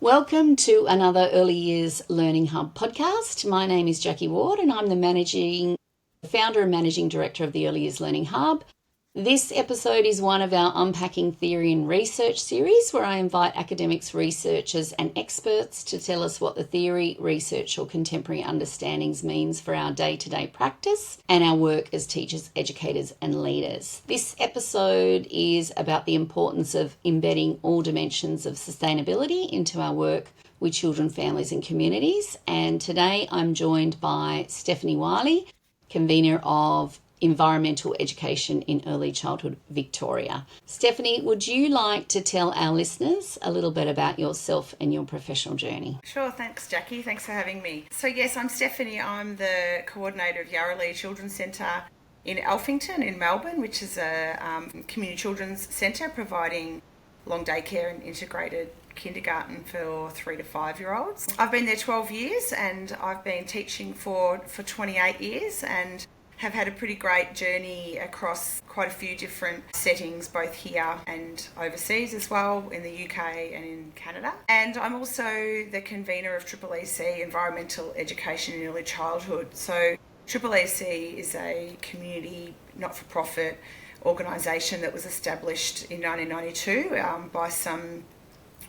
Welcome to another Early Years Learning Hub podcast. My name is Jackie Ward and I'm the founder and managing director of the Early Years Learning Hub. This episode is one of our Unpacking Theory and Research series where I invite academics, researchers and experts to tell us what the theory, research or contemporary understandings means for our day-to-day practice and our work as teachers, educators and leaders. This episode is about the importance of embedding all dimensions of sustainability into our work with children, families and communities. And today I'm joined by Stephanie Willey, Convenor of Environmental Education in Early Childhood Victoria. Stephanie, would you like to tell our listeners a little bit about yourself and your professional journey? Sure, thanks Jackie, thanks for having me. So yes, I'm Stephanie, I'm the coordinator of Yarralea Children's Centre in Alphington in Melbourne, which is a community children's centre providing long day care and integrated kindergarten for 3 to 5 year olds. I've been there 12 years and I've been teaching for 28 years and have had a pretty great journey across quite a few different settings, both here and overseas as well, in the UK and in Canada. And I'm also the convener of EEC, Environmental Education in Early Childhood. So EEC is a community not-for-profit organisation that was established in 1992 by some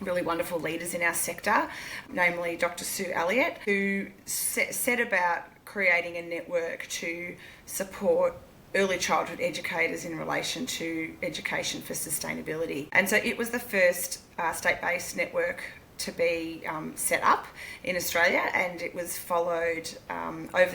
really wonderful leaders in our sector, namely Dr. Sue Elliott, who set about creating a network to support early childhood educators in relation to education for sustainability. And so it was the first state-based network to be set up in Australia, and it was followed over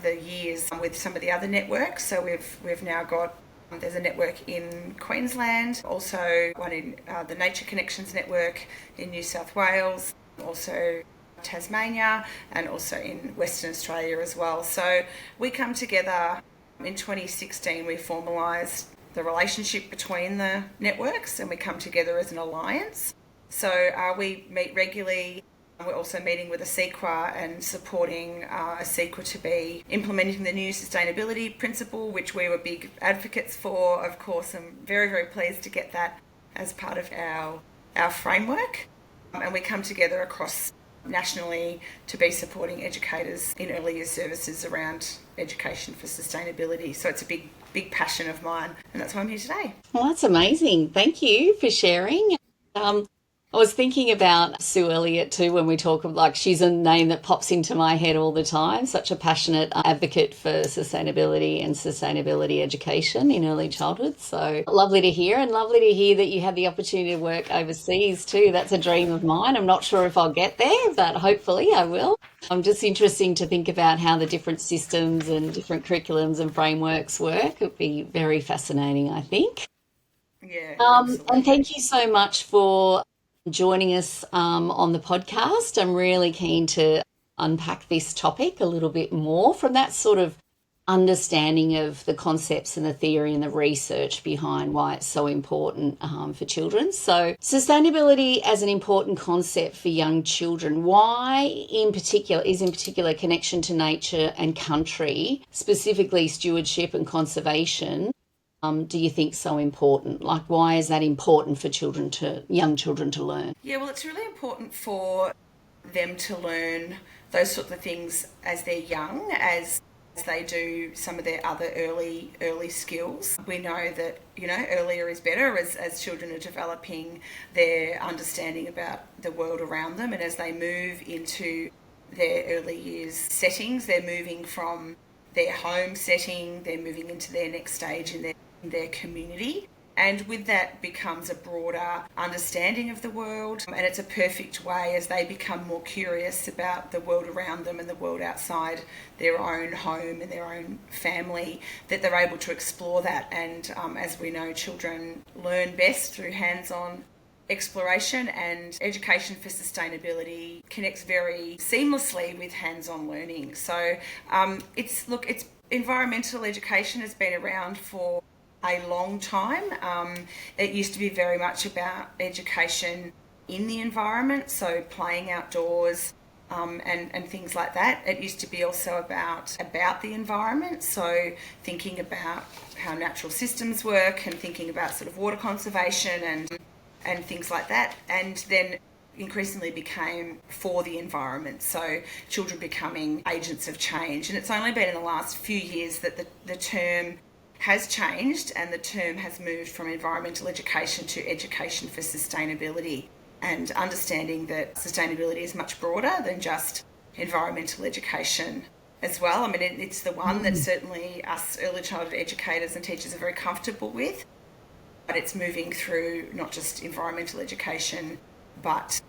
the years with some of the other networks. So we've now got there's a network in Queensland, also one in the Nature Connections network in New South Wales, also Tasmania, and also in Western Australia as well. So we come together in 2016, we formalised the relationship between the networks and we come together as an alliance. So we meet regularly. We're also meeting with ASEQA and supporting ASEQA to be implementing the new sustainability principle, which we were big advocates for. Of course, I'm very, very pleased to get that as part of our framework. And we come together across nationally to be supporting educators in early years services around education for sustainability. So it's a big passion of mine, and that's why I'm here today. Well, that's amazing. Thank you for sharing. I was thinking about Sue Elliott too when we talk of, like, she's a name that pops into my head all the time, such a passionate advocate for sustainability and sustainability education in early childhood. So lovely to hear, and lovely to hear that you had the opportunity to work overseas too. That's a dream of mine. I'm not sure if I'll get there, but hopefully I will. I'm just interesting to think about how the different systems and different curriculums and frameworks work. It would be very fascinating, I think. Yeah, and thank you so much for joining us on the podcast. I'm really keen to unpack this topic a little bit more from that sort of understanding of the concepts and the theory and the research behind why it's so important for children. So sustainability as an important concept for young children. Why in particular connection to nature and country, specifically stewardship and conservation, do you think so important? Like, why is that important for young children to learn? Yeah, well, it's really important for them to learn those sorts of things as they're young, as they do some of their other early skills. We know that, earlier is better as children are developing their understanding about the world around them, and as they move into their early years settings, they're moving from their home setting, they're moving into their next stage in their community. And with that becomes a broader understanding of the world, and it's a perfect way as they become more curious about the world around them and the world outside their own home and their own family, that they're able to explore that. And as we know, children learn best through hands-on exploration, and education for sustainability connects very seamlessly with hands-on learning. So it's environmental education has been around for a long time. It used to be very much about education in the environment, so playing outdoors and things like that. It used to be also about the environment, so thinking about how natural systems work and thinking about sort of water conservation and things like that. And then increasingly became for the environment. So children becoming agents of change. And it's only been in the last few years that the term has changed, and the term has moved from environmental education to education for sustainability, and understanding that sustainability is much broader than just environmental education as well. I mean, it's the one that certainly us early childhood educators and teachers are very comfortable with, but it's moving through not just environmental education, but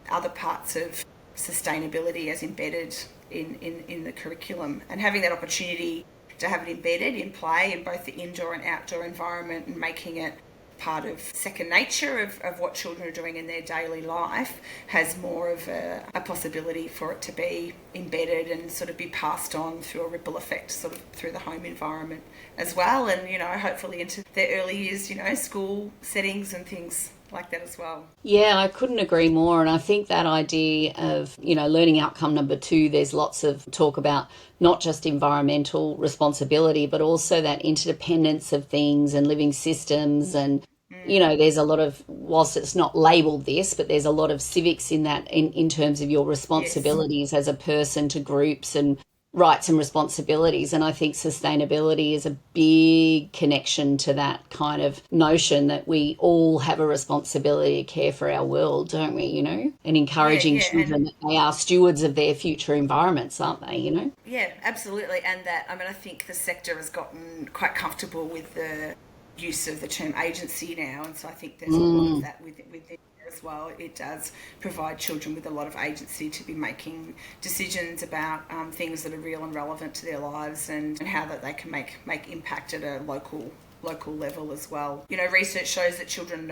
other parts of sustainability as embedded in the curriculum, and having that opportunity to have it embedded in play in both the indoor and outdoor environment, and making it part of second nature of what children are doing in their daily life, has more of a possibility for it to be embedded and sort of be passed on through a ripple effect, sort of through the home environment as well, and hopefully into their early years, school settings and things like that as well. Yeah, I couldn't agree more. And I think that idea of, learning outcome number 2, there's lots of talk about not just environmental responsibility, but also that interdependence of things and living systems. And, there's a lot of, whilst it's not labelled this, but there's a lot of civics in that, in terms of your responsibilities as a person to groups and rights and responsibilities. And I think sustainability is a big connection to that kind of notion that we all have a responsibility to care for our world, don't we, and encouraging children that they are stewards of their future environments, aren't they, Yeah, absolutely. And that, I think the sector has gotten quite comfortable with the use of the term agency now, and so I think there's a lot of that with it as well. It does provide children with a lot of agency to be making decisions about things that are real and relevant to their lives, and how that they can make impact at a local level as well. Research shows that children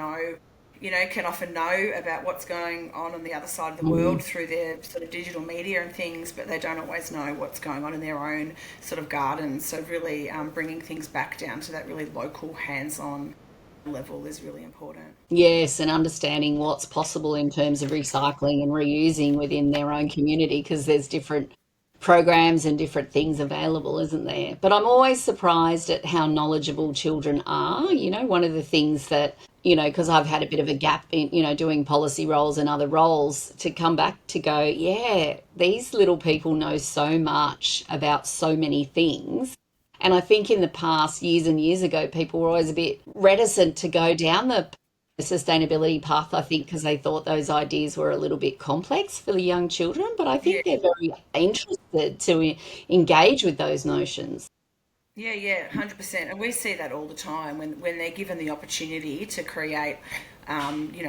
can often know about what's going on the other side of the world through their sort of digital media and things, but they don't always know what's going on in their own sort of gardens. So really bringing things back down to that really local, hands-on level is really important. Yes, and understanding what's possible in terms of recycling and reusing within their own community, because there's different programs and different things available, isn't there? But I'm always surprised at how knowledgeable children are. One of the things that, because I've had a bit of a gap in, doing policy roles and other roles, to come back to go, yeah, these little people know so much about so many things. And I think in the past, years and years ago, people were always a bit reticent to go down the sustainability path, I think, because they thought those ideas were a little bit complex for the young children. But I think they're very interested to engage with those notions. Yeah, 100%. And we see that all the time when they're given the opportunity to create,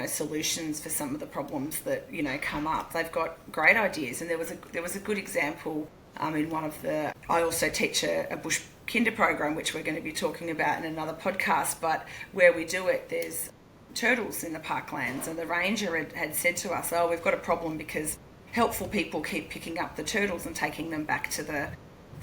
solutions for some of the problems that, come up. They've got great ideas. And there was a good example in one of the... I also teach a bush kinder program, which we're going to be talking about in another podcast, but where we do it, there's turtles in the parklands, and the ranger had said to us, we've got a problem because helpful people keep picking up the turtles and taking them back to the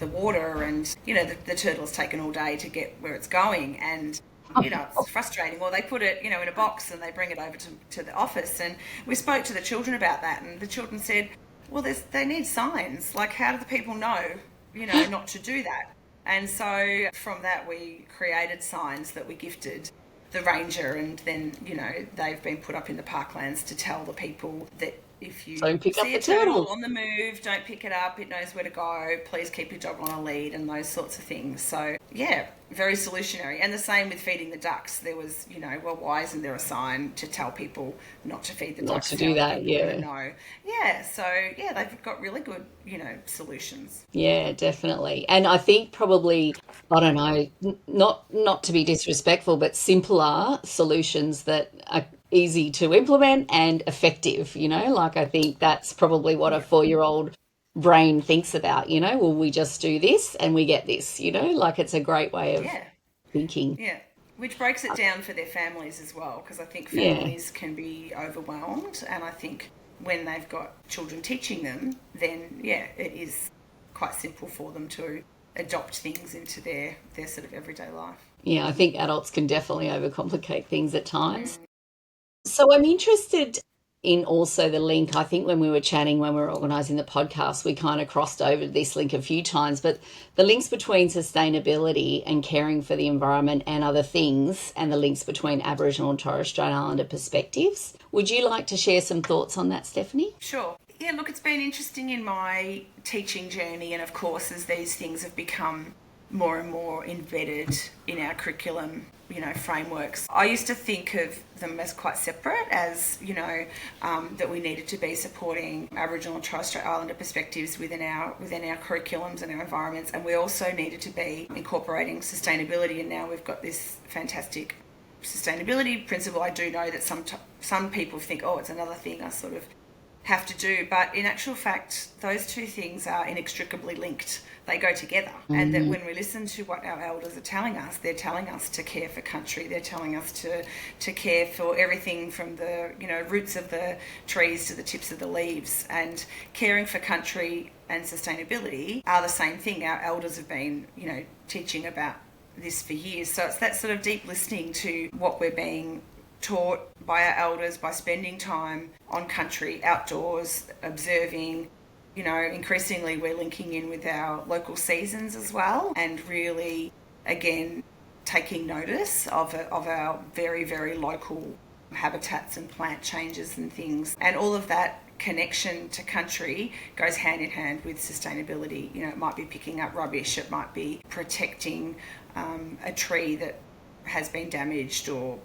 water, and the turtle's taken all day to get where it's going, and it's frustrating. Well, they put it in a box and they bring it over to the office, and we spoke to the children about that, and the children said, well, they need signs. Like, how do the people know not to do that? And so from that we created signs that we gifted the ranger, and then they've been put up in the parklands to tell the people that if you see a turtle on the move, don't pick it up, it knows where to go, please keep your dog on a lead, and those sorts of things. So yeah, very solutionary. And the same with feeding the ducks. There was, why isn't there a sign to tell people not to feed the ducks? Not to do that, yeah. No. Yeah, so yeah, they've got really good, solutions. Yeah, definitely. And I think probably, I don't know, not to be disrespectful, but simpler solutions that are easy to implement and effective, like I think that's probably what a 4-year-old brain thinks about, well, we just do this and we get this, like it's a great way of thinking. Yeah, which breaks it down for their families as well, because I think families can be overwhelmed, and I think when they've got children teaching them, then it is quite simple for them to adopt things into their sort of everyday life. Yeah, I think adults can definitely overcomplicate things at times. So I'm interested in also the link. I think when we were chatting, when we were organising the podcast, we kind of crossed over this link a few times, but the links between sustainability and caring for the environment and other things, and the links between Aboriginal and Torres Strait Islander perspectives. Would you like to share some thoughts on that, Stephanie? Sure. Yeah, look, it's been interesting in my teaching journey, and of course, as these things have become more and more embedded in our curriculum, frameworks. I used to think of them as quite separate, as, that we needed to be supporting Aboriginal and Torres Strait Islander perspectives within our curriculums and our environments, and we also needed to be incorporating sustainability, and now we've got this fantastic sustainability principle. I do know that some people think, oh, it's another thing I sort of have to do, but in actual fact, those two things are inextricably linked. They go together. Mm-hmm. And that when we listen to what our elders are telling us, they're telling us to care for country. They're telling us to care for everything from the roots of the trees to the tips of the leaves. And caring for country and sustainability are the same thing. Our elders have been teaching about this for years. So it's that sort of deep listening to what we're being taught by our elders, by spending time on country, outdoors, observing. Increasingly we're linking in with our local seasons as well, and really, again, taking notice of our very, very local habitats and plant changes and things. And all of that connection to country goes hand in hand with sustainability. It might be picking up rubbish, it might be protecting a tree that has been damaged or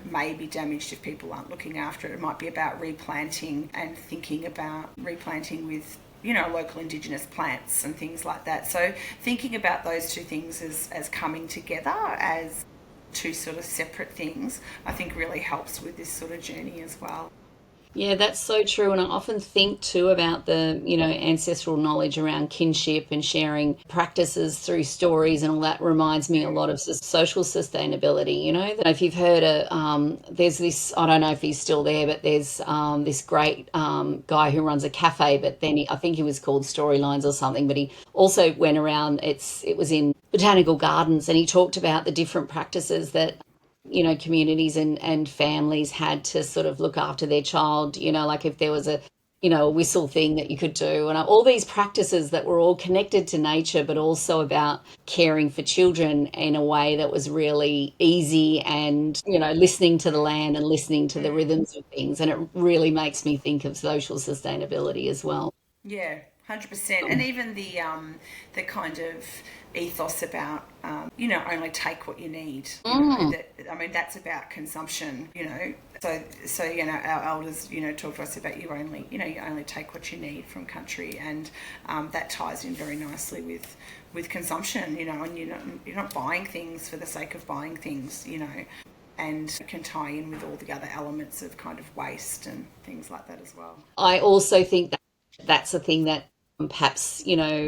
may be damaged if people aren't looking after it. It might be about replanting and thinking about replanting with local Indigenous plants and things like that. So thinking about those two things as coming together as two sort of separate things, I think really helps with this sort of journey as well. Yeah, that's so true. And I often think too about the, ancestral knowledge around kinship and sharing practices through stories, and all that reminds me a lot of social sustainability. That if you've heard there's this, I don't know if he's still there, but there's this great guy who runs a cafe, but then I think he was called Storylines or something, but he also went around, it was in botanical gardens, and he talked about the different practices that communities and families had to sort of look after their child, like if there was a whistle thing that you could do, and all these practices that were all connected to nature, but also about caring for children in a way that was really easy and, listening to the land and listening to the rhythms of things. And it really makes me think of social sustainability as well. Yeah, 100%. And even the kind of ethos about only take what you need. That's about consumption. So our elders talk to us about you only take what you need from country, and that ties in very nicely with consumption. And you're not buying things for the sake of buying things. And can tie in with all the other elements of kind of waste and things like that as well. I also think that's a thing that perhaps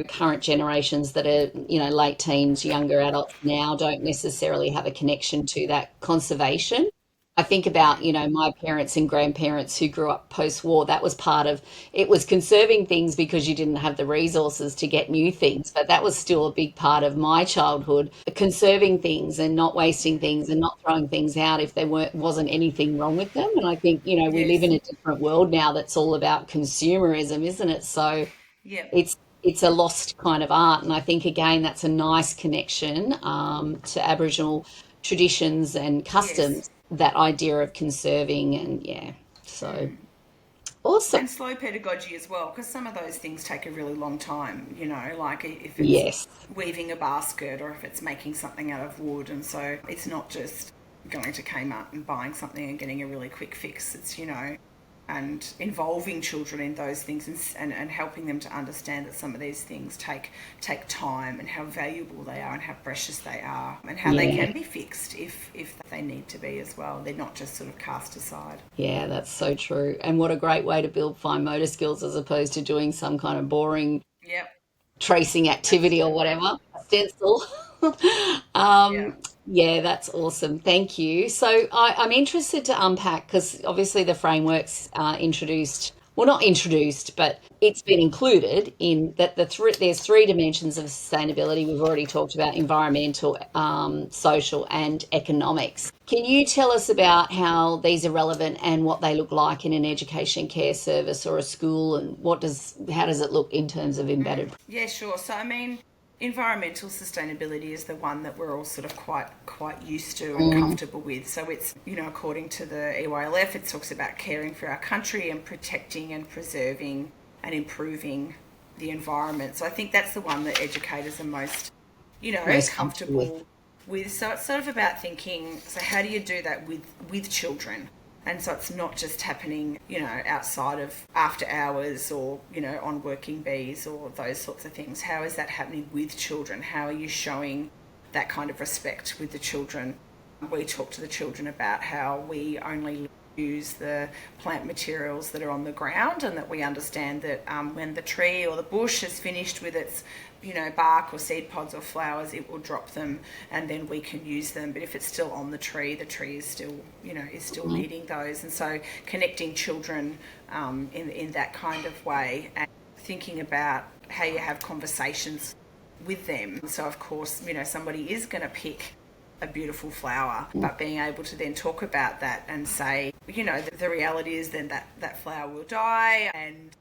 current generations that are late teens, younger adults now don't necessarily have a connection to that conservation. I think about my parents and grandparents who grew up post-war. That was part of it, was conserving things because you didn't have the resources to get new things, but that was still a big part of my childhood, conserving things and not wasting things and not throwing things out if there wasn't anything wrong with them. And I think we live in a different world now that's all about consumerism, isn't it? So yeah, it's a lost kind of art, and I think again that's a nice connection to Aboriginal traditions and customs. Yes. That idea of conserving, and so awesome. And slow pedagogy as well, because some of those things take a really long time. Like if it's Yes. weaving a basket or if it's making something out of wood, and so it's not just going to Kmart and buying something and getting a really quick fix. It's and involving children in those things, and helping them to understand that some of these things take time, and how valuable they are and how precious they are, and how they can be fixed if they need to be as well. They're not just sort of cast aside. Yeah, that's so true. And what a great way to build fine motor skills as opposed to doing some kind of boring Yep. tracing activity or whatever, stencil. Yeah. Yeah, that's awesome. Thank you. So I'm interested to unpack, because obviously the framework's introduced, well, not introduced, but it's been included in that there's three dimensions of sustainability. We've already talked about environmental, social, and economics. Can you tell us about how these are relevant and what they look like in an education care service or a school, and how does it look in terms of embedded? Yeah, sure. So environmental sustainability is the one that we're all sort of quite used to and comfortable with. So it's, according to the EYLF, it talks about caring for our country and protecting and preserving and improving the environment. So I think that's the one that educators are most comfortable with. So it's sort of about thinking, so how do you do that with children? And so it's not just happening, outside of after hours or, on working bees or those sorts of things. How is that happening with children? How are you showing that kind of respect with the children? We talk to the children about how we only use the plant materials that are on the ground, and that we understand that when the tree or the bush is finished with its bark or seed pods or flowers, it will drop them and then we can use them. But if it's still on the tree is still needing those. And so connecting children in that kind of way, and thinking about how you have conversations with them. So of course, somebody is going to pick a beautiful flower, but being able to then talk about that and say, the reality is then that flower will die, and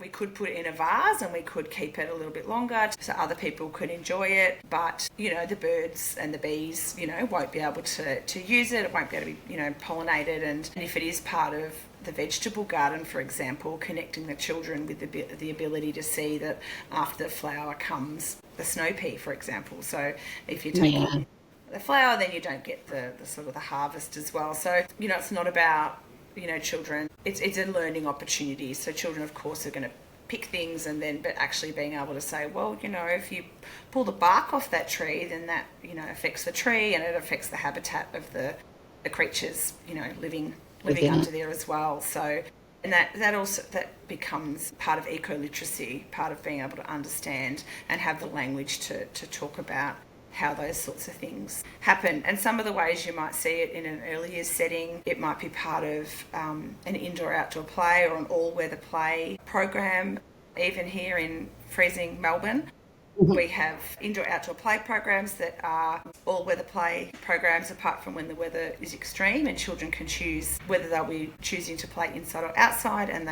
we could put it in a vase and we could keep it a little bit longer so other people could enjoy it, but the birds and the bees won't be able to use it. It won't be able to be pollinated. And if it is part of the vegetable garden, for example, connecting the children with the ability to see that after the flower comes the snow pea, for example. So if you're taking the flower, then you don't get the sort of the harvest as well. So it's not about children, it's a learning opportunity. So children, of course, are going to pick things, but actually being able to say, well, if you pull the bark off that tree, then that affects the tree, and it affects the habitat of the creatures living under there as well. So, and that becomes part of eco-literacy, part of being able to understand and have the language to talk about how those sorts of things happen. And some of the ways you might see it in an early years setting, it might be part of an indoor-outdoor play or an all-weather play program. Even here in freezing Melbourne, we have indoor-outdoor play programs that are all-weather play programs, apart from when the weather is extreme, and children can choose whether they'll be choosing to play inside or outside. And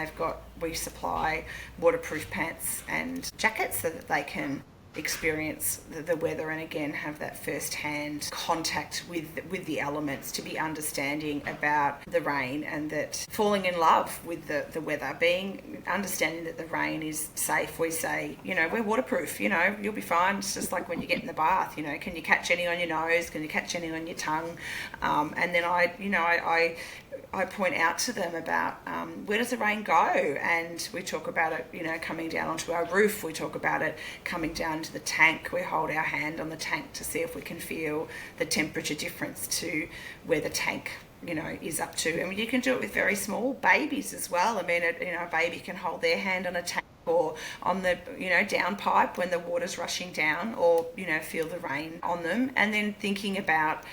we supply waterproof pants and jackets so that they can experience the weather and again have that first-hand contact with the elements, to be understanding about the rain, and that falling in love with the weather, understanding that the rain is safe. We say, we're waterproof, you'll be fine. It's just like when you get in the bath, can you catch any on your nose, can you catch any on your tongue? And then I point out to them about where does the rain go, and we talk about it coming down onto our roof. We talk about it coming down to the tank. We hold our hand on the tank to see if we can feel the temperature difference to where the tank is up to. And you can do it with very small babies as well. I mean, a baby can hold their hand on a tank or on the downpipe when the water's rushing down, or feel the rain on them, and then thinking about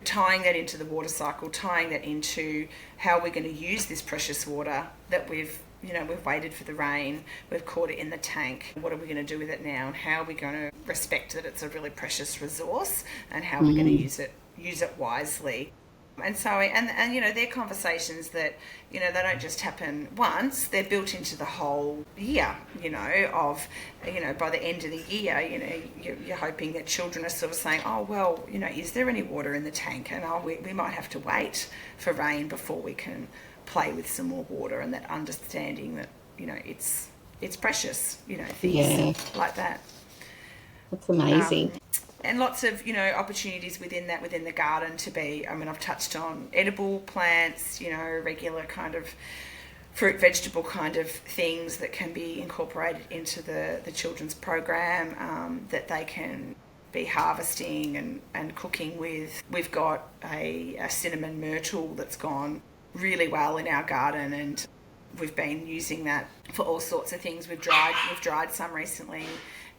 tying that into the water cycle, tying that into how we're going to use this precious water that we've waited for the rain, we've caught it in the tank. What are we going to do with it now, and how are we going to respect that it's a really precious resource, and how we're going to use it wisely. And so, and they're conversations that, they don't just happen once, they're built into the whole year, by the end of the year, you're hoping that children are sort of saying, oh, well, is there any water in the tank? And we might have to wait for rain before we can play with some more water, and that understanding that, it's precious, things like that. That's amazing. And lots of, opportunities within the garden to be, I've touched on edible plants, regular kind of fruit, vegetable kind of things that can be incorporated into the children's program, that they can be harvesting and cooking with. We've got a cinnamon myrtle that's gone really well in our garden, and we've been using that for all sorts of things. We've dried some recently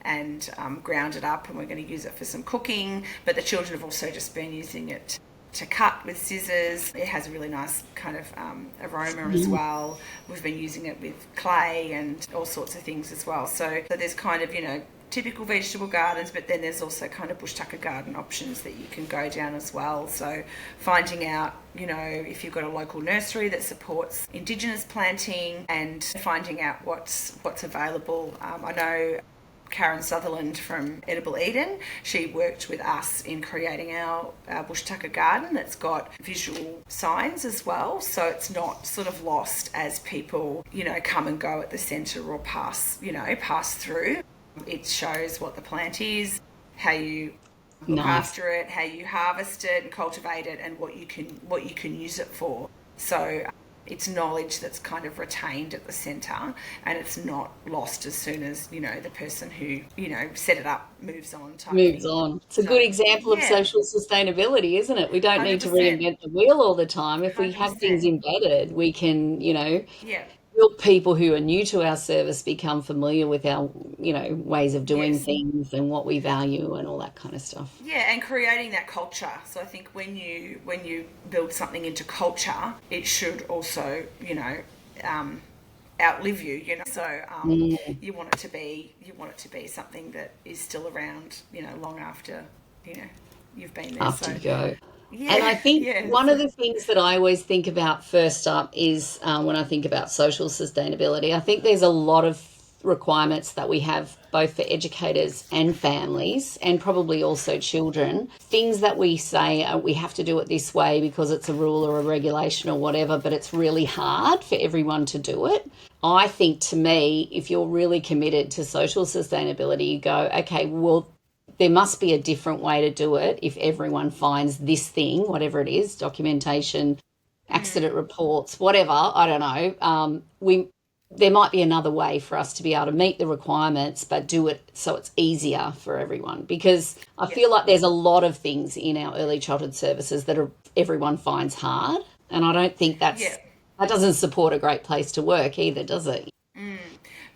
and ground it up, and we're going to use it for some cooking, but the children have also just been using it to cut with scissors. It has a really nice kind of aroma as well. We've been using it with clay and all sorts of things as well. So there's kind of, typical vegetable gardens, but then there's also kind of bush tucker garden options that you can go down as well. So finding out, if you've got a local nursery that supports Indigenous planting, and finding out what's available. I know Karen Sutherland from Edible Eden. She worked with us in creating our bush tucker garden that's got visual signs as well, so it's not sort of lost as people, come and go at the centre or pass through. It shows what the plant is, how you look Nice. after it, how you harvest it and cultivate it, and what you can use it for. So it's knowledge that's kind of retained at the centre, and it's not lost as soon as the person who set it up moves on type Moves thing. on. It's a good So example of yeah, social sustainability, isn't it? We don't need to 100%, reinvent the wheel all the time. If we have things 100%. embedded, we can, Yeah. help people who are new to our service become familiar with our, ways of doing Yes. things and what we value and all that kind of stuff. Yeah, and creating that culture. So I think when you build something into culture, it should also um, outlive you. So Mm, you want it to be something that is still around. Long after you know you've been there. after So you go. And I yeah, think yeah, one of the things that I always think about first up is when I think about social sustainability, I think there's a lot of requirements that we have both for educators and families and probably also children. Things that we say we have to do it this way because it's a rule or a regulation or whatever, but it's really hard for everyone to do it. I think to me, if you're really committed to social sustainability, you go, okay, well, there must be a different way to do it if everyone finds this thing, whatever it is, documentation, accident reports, whatever, I don't know. We There might be another way for us to be able to meet the requirements, but do it so it's easier for everyone. Because I yeah, feel like there's a lot of things in our early childhood services that everyone finds hard, and I don't think yeah. that doesn't support a great place to work either, does it?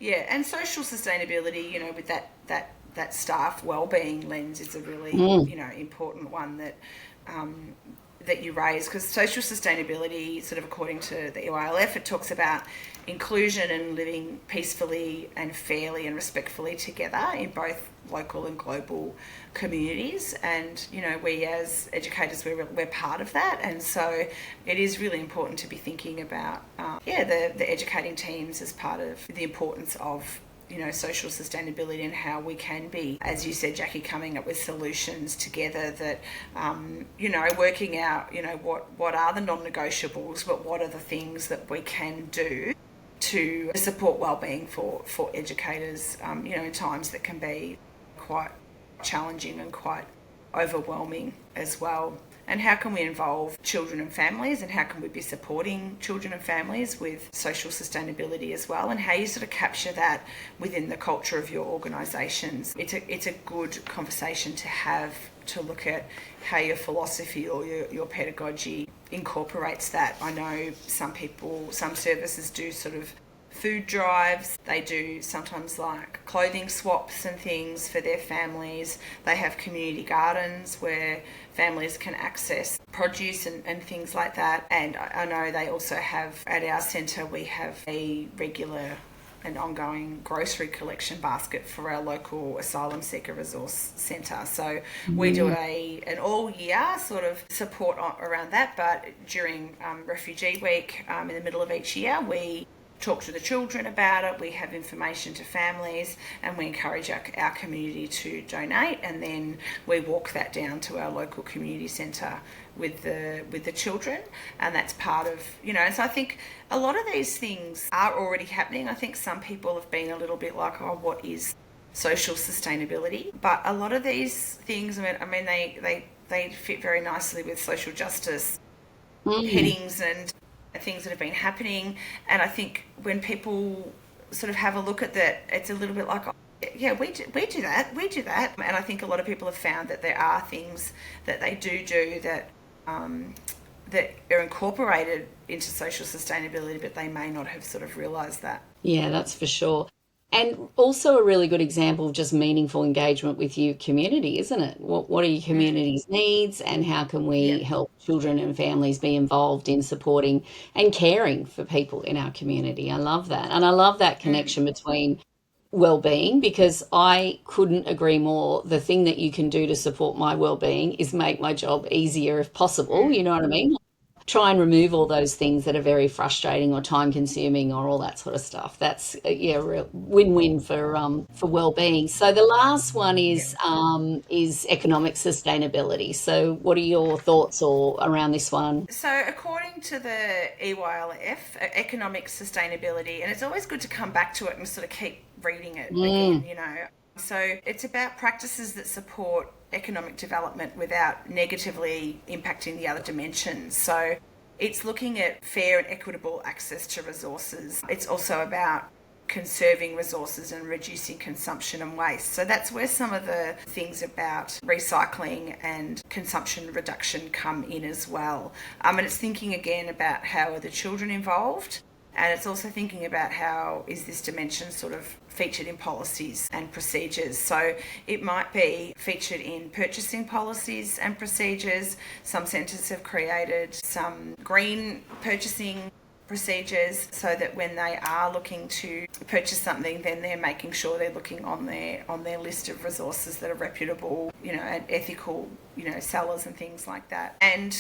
Yeah, and social sustainability, with that staff well-being lens is a really Mm, important one um, that you raise, because social sustainability, sort of according to the EYLF, it talks about inclusion and living peacefully and fairly and respectfully together in both local and global communities. And we as educators, we're part of that, and so it is really important to be thinking about the educating teams as part of the importance of social sustainability, and how we can be, as you said, Jackie, coming up with solutions together that, working out, what are the non-negotiables, but what are the things that we can do to support wellbeing for educators, in times that can be quite challenging and quite overwhelming as well. And how can we involve children and families, and how can we be supporting children and families with social sustainability as well, and how you sort of capture that within the culture of your organisations. It's a good conversation to have, to look at how your philosophy or your pedagogy incorporates that. I know some services do sort of food drives. They do sometimes like clothing swaps and things for their families. They have community gardens where families can access produce and things like that. And I know they also have, at our centre, we have a regular and ongoing grocery collection basket for our local asylum seeker resource centre. So we do an all year sort of support around that, but during Refugee Week, in the middle of each year, we talk to the children about it, we have information to families, and we encourage our community to donate, and then we walk that down to our local community centre with the children, and that's part of, so I think a lot of these things are already happening. I think some people have been a little bit like, oh, what is social sustainability? But a lot of these things, they fit very nicely with social justice mm. headings and things that have been happening. And I think when people sort of have a look at that, it's a little bit like, oh, yeah, we do that. And I think a lot of people have found that there are things that they do that that are incorporated into social sustainability, but they may not have sort of realised that. Yeah, that's for sure. And also a really good example of just meaningful engagement with your community, isn't it? What are your community's needs, and how can Yeah. we help children and families be involved in supporting and caring for people in our community? I love that. And I love that connection between well-being, because I couldn't agree more. The thing that you can do to support my well-being is make my job easier if possible. You know what I mean? try and remove all those things that are very frustrating or time consuming or all that sort of stuff. That's yeah, real win-win for well-being. So the last one Yep. is economic sustainability. So what are your thoughts or around this one? So, according to the EYLF, economic sustainability, and it's always good to come back to it and sort of keep reading it again, Mm, you know. So, it's about practices that support economic development without negatively impacting the other dimensions. So, it's looking at fair and equitable access to resources. It's also about conserving resources and reducing consumption and waste. So that's where some of the things about recycling and consumption reduction come in as well. And it's thinking again about how are the children involved, and it's also thinking about how is this dimension sort of featured in policies and procedures. So it might be featured in purchasing policies and procedures. Some centres have created some green purchasing procedures so that when they are looking to purchase something, then they're making sure they're looking on their list of resources that are reputable, you know, and ethical, you know, sellers and things like that. And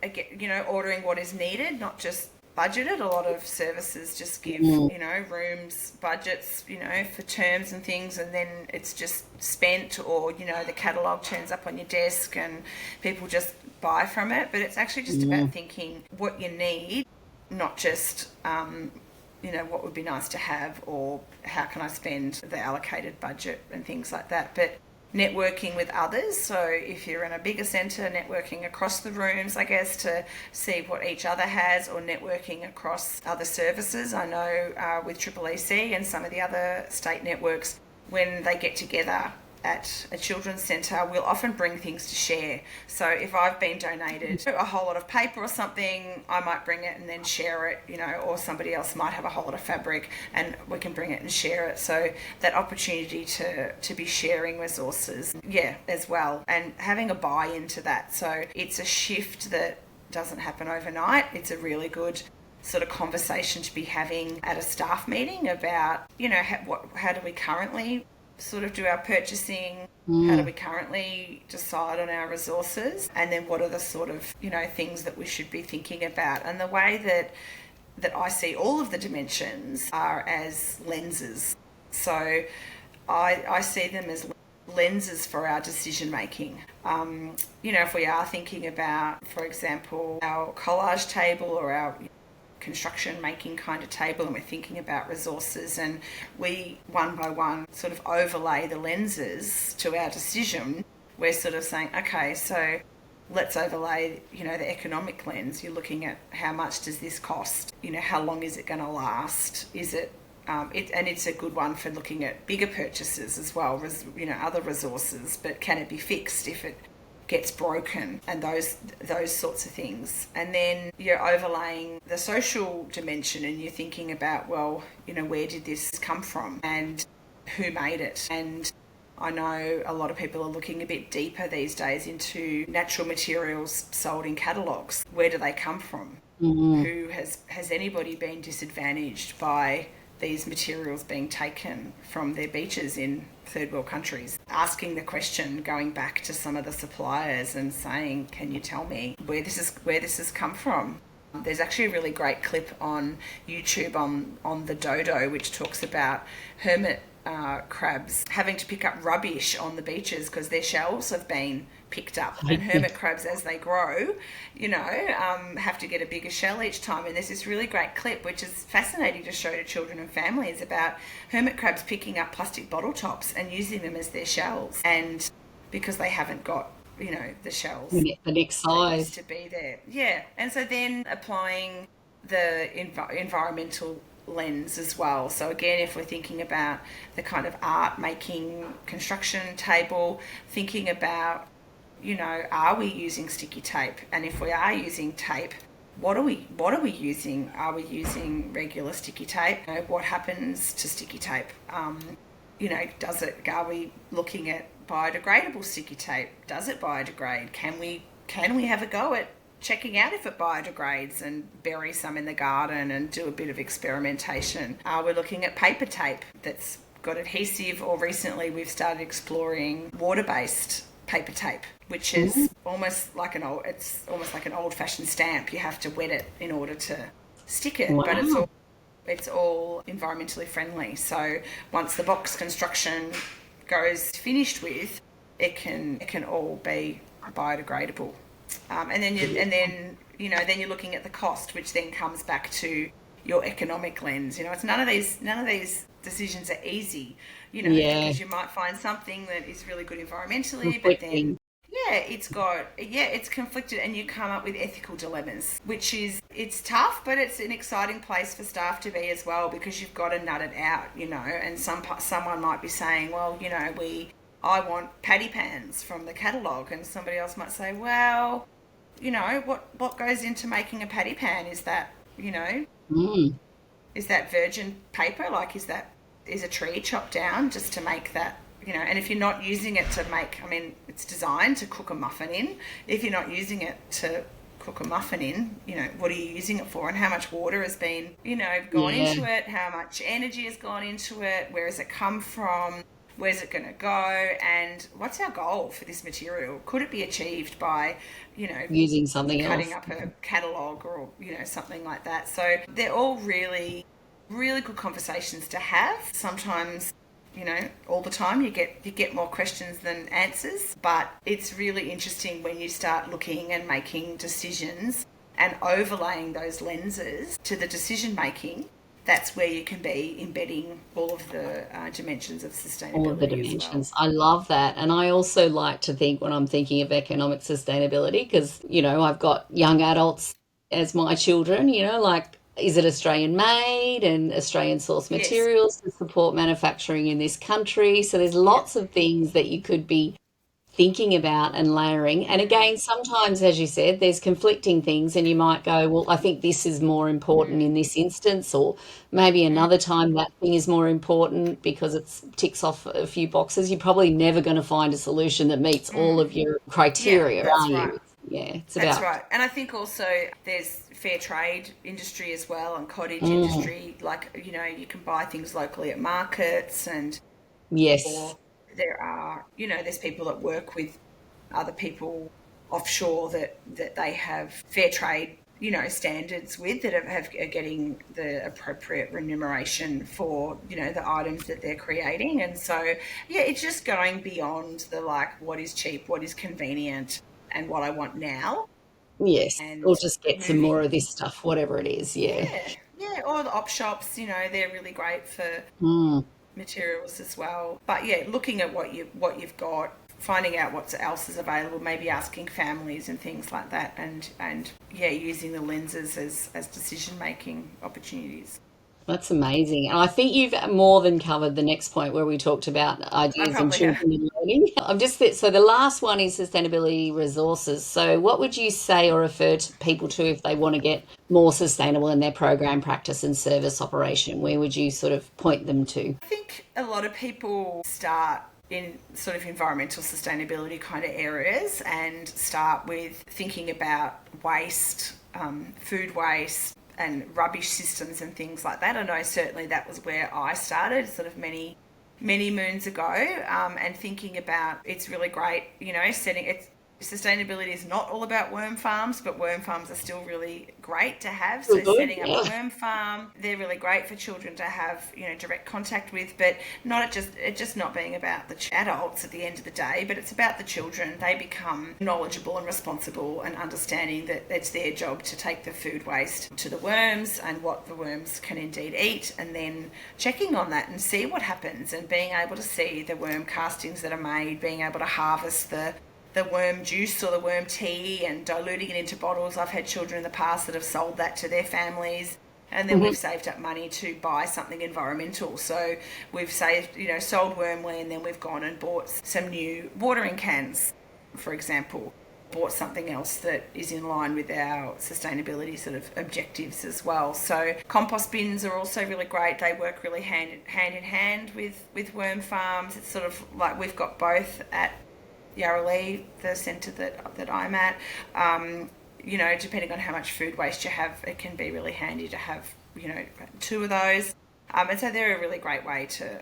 again, you know, ordering what is needed, not just budgeted. A lot of services just give, mm, you know, rooms budgets, you know, for terms and things, and then it's just spent, or, you know, the catalogue turns up on your desk and people just buy from it. But it's actually just about mm, thinking what you need, not just you know, what would be nice to have, or how can I spend the allocated budget and things like that. But networking with others, so if you're in a bigger centre, networking across the rooms, I guess, to see what each other has, or networking across other services. I know with EEC and some of the other state networks, when they get together at a children's centre, we'll often bring things to share. So if I've been donated a whole lot of paper or something, I might bring it and then share it, you know, or somebody else might have a whole lot of fabric and we can bring it and share it. So that opportunity to be sharing resources, yeah, as well, and having a buy-in to that. So it's a shift that doesn't happen overnight. It's a really good sort of conversation to be having at a staff meeting about, you know, how do we currently sort of do our purchasing, how do mm, we currently decide on our resources, and then what are the sort of, you know, things that we should be thinking about. And the way that I see all of the dimensions are as lenses. So I see them as lenses for our decision making. You know, if we are thinking about, for example, our collage table or our construction making kind of table, and we're thinking about resources, and we one by one sort of overlay the lenses to our decision, we're sort of saying, okay, so let's overlay, you know, the economic lens. You're looking at how much does this cost, you know, how long is it going to last, is it and it's a good one for looking at bigger purchases as well, you know, other resources, but can it be fixed if it gets broken, and those sorts of things. And then you're overlaying the social dimension, and you're thinking about, well, you know, where did this come from and who made it? And I know a lot of people are looking a bit deeper these days into natural materials sold in catalogues. Where do they come from? mm. Who has anybody been disadvantaged by these materials being taken from their beaches in third world countries? Asking the question, going back to some of the suppliers and saying, can you tell me where this has come from? There's actually a really great clip on YouTube on the dodo, which talks about hermit crabs having to pick up rubbish on the beaches because their shells have been picked up. And hermit crabs, as they grow, you know, have to get a bigger shell each time. And there's this really great clip which is fascinating to show to children and families about hermit crabs picking up plastic bottle tops and using them as their shells, and because they haven't got, you know, the shells The next that used size. to be there. Yeah. And so then applying the environmental lens as well. So again, if we're thinking about the kind of art making construction table, thinking about, you know, are we using sticky tape? And if we are using tape, what are we using? Are we using regular sticky tape? You know, what happens to sticky tape? You know, are we looking at biodegradable sticky tape? Does it biodegrade? Can we have a go at checking out if it biodegrades and bury some in the garden and do a bit of experimentation? Are we looking at paper tape that's got adhesive, or recently we've started exploring water-based paper tape, which Mm. is almost like an old-fashioned stamp. You have to wet it in order to stick it, but Wow. it's all environmentally friendly. So once the box construction goes finished with, it can all be biodegradable. And then you're looking at the cost, which then comes back to your economic lens. It's none of these decisions are easy. Yeah. Because you might find something that is really good environmentally, but then Conflicting. it's conflicted, and you come up with ethical dilemmas, which it's tough, but it's an exciting place for staff to be as well, because you've got to nut it out, and someone might be saying, well, I want patty pans from the catalogue, and somebody else might say, well, what goes into making a patty pan? Is that, Mm. is that virgin paper? Like, is a tree chopped down just to make that? And if you're not using it to make, it's designed to cook a muffin in. If you're not using it to cook a muffin in, what are you using it for? And how much water has been, gone Yeah. into it? How much energy has gone into it? Where has it come from? Where's it going to go? And what's our goal for this material? Could it be achieved by, Using something cutting else. up a catalogue, or, something like that? So they're all really, really good conversations to have. Sometimes, all the time you get more questions than answers, but it's really interesting when you start looking and making decisions and overlaying those lenses to the decision making. That's where you can be embedding all of the dimensions of All of the sustainability as well. dimensions. I love that. And I also like to think when I'm thinking of economic sustainability, because, I've got young adults as my children, like, is it Australian made and Australian source Yes. materials to support manufacturing in this country? So there's Yep. lots of things that you could be thinking about and layering. And again, sometimes, as you said, there's conflicting things, and you might go, well, I think this is more important in this instance, or maybe another time that thing is more important because it ticks off a few boxes. You're probably never going to find a solution that meets all of your Yeah, criteria, are that's right. you? Yeah, it's That's about, right. And I think also there's fair trade industry as well, and cottage mm, industry. Like, you can buy things locally at markets, and yes, or there's people that work with other people offshore that they have fair trade, standards with, that are getting the appropriate remuneration for, the items that they're creating. And so, yeah, it's just going beyond the, like, what is cheap, what is convenient, and what I want now, yes. Or and just get some more moving. of this stuff, whatever it is. Yeah. Yeah, or the op shops, they're really great for Mm. materials as well. But yeah, looking at what you've got, finding out what else is available, maybe asking families and things like that, and yeah, using the lenses as decision making opportunities. That's amazing. And I think you've more than covered the next point where we talked about I ideas in probably have. children and learning. So the last one is sustainability resources. So what would you say or refer to people to if they want to get more sustainable in their program practice and service operation? Where would you sort of point them to? I think a lot of people start in sort of environmental sustainability kind of areas, and start with thinking about waste, food waste, and rubbish systems and things like that. I know certainly that was where I started, sort of many moons ago, and thinking about, it's really great, setting it's sustainability is not all about worm farms, but worm farms are still really great to have. Feel So good? setting up a Yeah. worm farm, they're really great for children to have, direct contact with, but not just not being about the adults at the end of the day, but it's about the children. They become knowledgeable and responsible, and understanding that it's their job to take the food waste to the worms, and what the worms can indeed eat, and then checking on that and see what happens, and being able to see the worm castings that are made, being able to harvest the worm juice or the worm tea, and diluting it into bottles. I've had children in the past that have sold that to their families, and then Mhm. we've saved up money to buy something environmental. So we've saved, sold wormly, and then we've gone and bought some new watering cans, for example. Bought something else that is in line with our sustainability sort of objectives as well. So compost bins are also really great. They work really hand in hand with worm farms. It's sort of like we've got both at Yarrowlee, the centre that I'm at. Depending on how much food waste you have, it can be really handy to have, two of those. And so they're a really great way to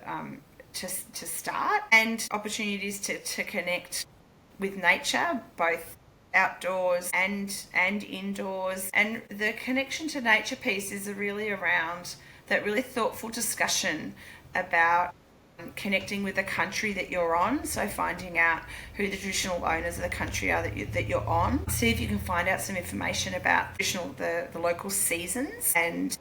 start, and opportunities to connect with nature, both outdoors and indoors. And the connection to nature piece is really around that really thoughtful discussion about connecting with the country that you're on. So finding out who the traditional owners of the country are that you're on. See if you can find out some information about the local seasons, and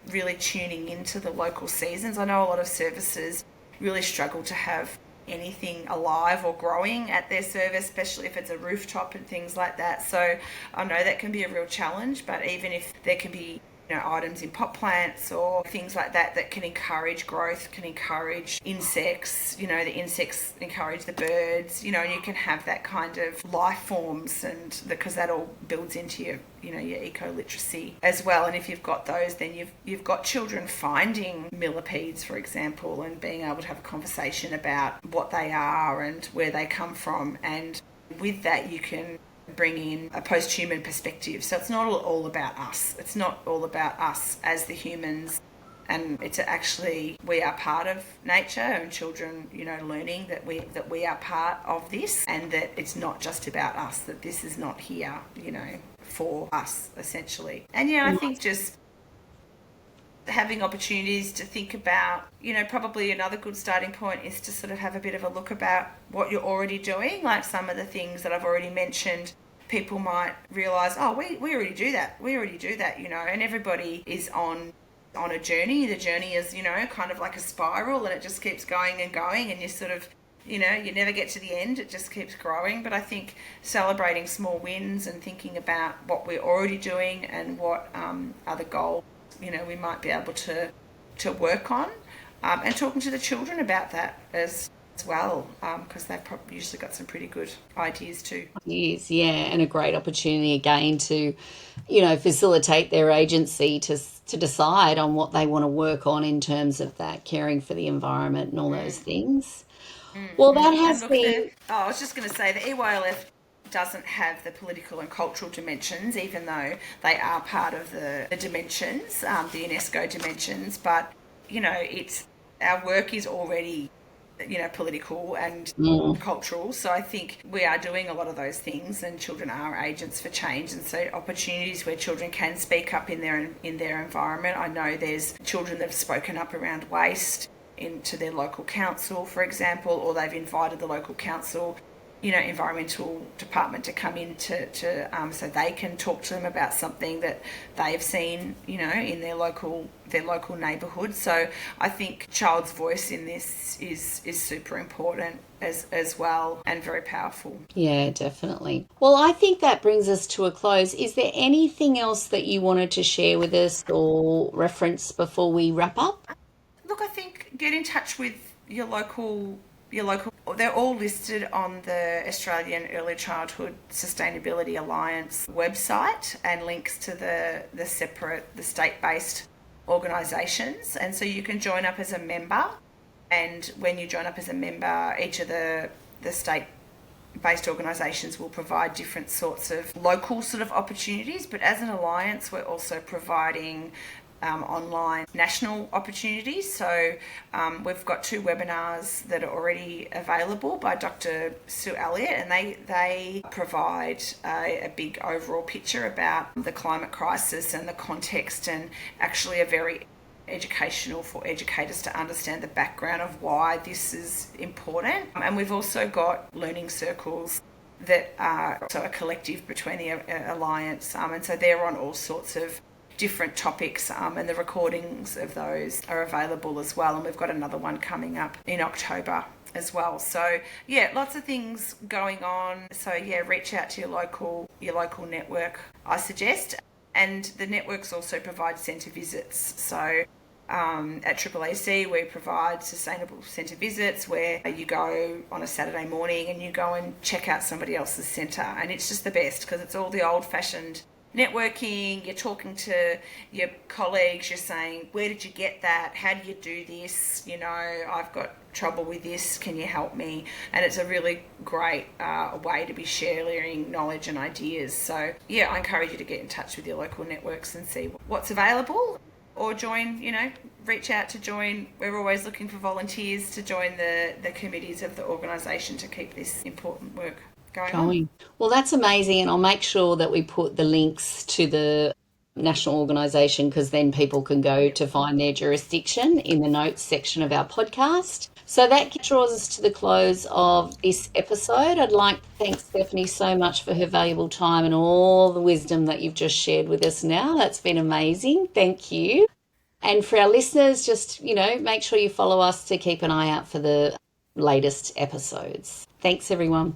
really tuning into the local seasons. I know a lot of services really struggle to have anything alive or growing at their service, especially if it's a rooftop and things like that. So I know that can be a real challenge, but even if there can be items in pot plants or things like that that can encourage growth, can encourage insects, the insects encourage the birds, and you can have that kind of life forms, and because that all builds into your eco literacy as well. And if you've got those, then you've got children finding millipedes, for example, and being able to have a conversation about what they are and where they come from. And with that, you can bring in a post-human perspective. So it's not all about us. It's not all about us as the humans, and it's actually we are part of nature, and children, learning that we are part of this, and that it's not just about us, that this is not here, for us, essentially. And I think just having opportunities to think about, probably another good starting point is to sort of have a bit of a look about what you're already doing. Like some of the things that I've already mentioned, people might realise, oh, we already do that, and everybody is on a journey. The journey is, kind of like a spiral, and it just keeps going and going, and you sort of, you never get to the end, it just keeps growing. But I think celebrating small wins and thinking about what we're already doing and what other goals we might be able to work on, and talking to the children about that as well, because they've probably usually got some pretty good ideas too. Yes, yeah, and a great opportunity again to, facilitate their agency to decide on what they want to work on in terms of that caring for the environment and all those things. Well, that And has look, been. I was just going to say the EYLF doesn't have the political and cultural dimensions, even though they are part of the dimensions, the UNESCO dimensions. But it's our work is already political and cultural. So I think we are doing a lot of those things, and children are agents for change. And so opportunities where children can speak up in their environment. I know there's children that have spoken up around waste into their local council, for example, or they've invited the local council environmental department to come in to so they can talk to them about something that they've seen in their local neighbourhood. So I think child's voice in this is super important as well, and very powerful. Yeah, definitely. Well, I think that brings us to a close. Is there anything else that you wanted to share with us or reference before we wrap up? Look, I think get in touch with your local. They're all listed on the Australian Early Childhood Sustainability Alliance website, and links to the state-based organisations. And so you can join up as a member, and when you join up as a member, each of the state-based organisations will provide different sorts of local sort of opportunities. But as an alliance, we're also providing online national opportunities. So we've got 2 webinars that are already available by Dr. Sue Elliott, and they provide a big overall picture about the climate crisis and the context, and actually are very educational for educators to understand the background of why this is important. And we've also got learning circles that are also a collective between the Alliance, and so they're on all sorts of different topics, and the recordings of those are available as well. And we've got another one coming up in October as well. So lots of things going on. So reach out to your local network, I suggest. And the networks also provide centre visits. So at AAAC, we provide sustainable centre visits where you go on a Saturday morning and you go and check out somebody else's centre, and it's just the best because it's all the old-fashioned networking. You're talking to your colleagues, you're saying, where did you get that? How do you do this? I've got trouble with this, can you help me? And it's a really great way to be sharing knowledge and ideas. So I encourage you to get in touch with your local networks and see what's available, or join, reach out to join. We're always looking for volunteers to join the committees of the organisation to keep this important work going on. Going. Well, that's amazing. And I'll make sure that we put the links to the national organisation because then people can go to find their jurisdiction in the notes section of our podcast. So that draws us to the close of this episode. I'd like to thank Stephanie so much for her valuable time and all the wisdom that you've just shared with us now. That's been amazing. Thank you. And for our listeners, just, make sure you follow us to keep an eye out for the latest episodes. Thanks, everyone.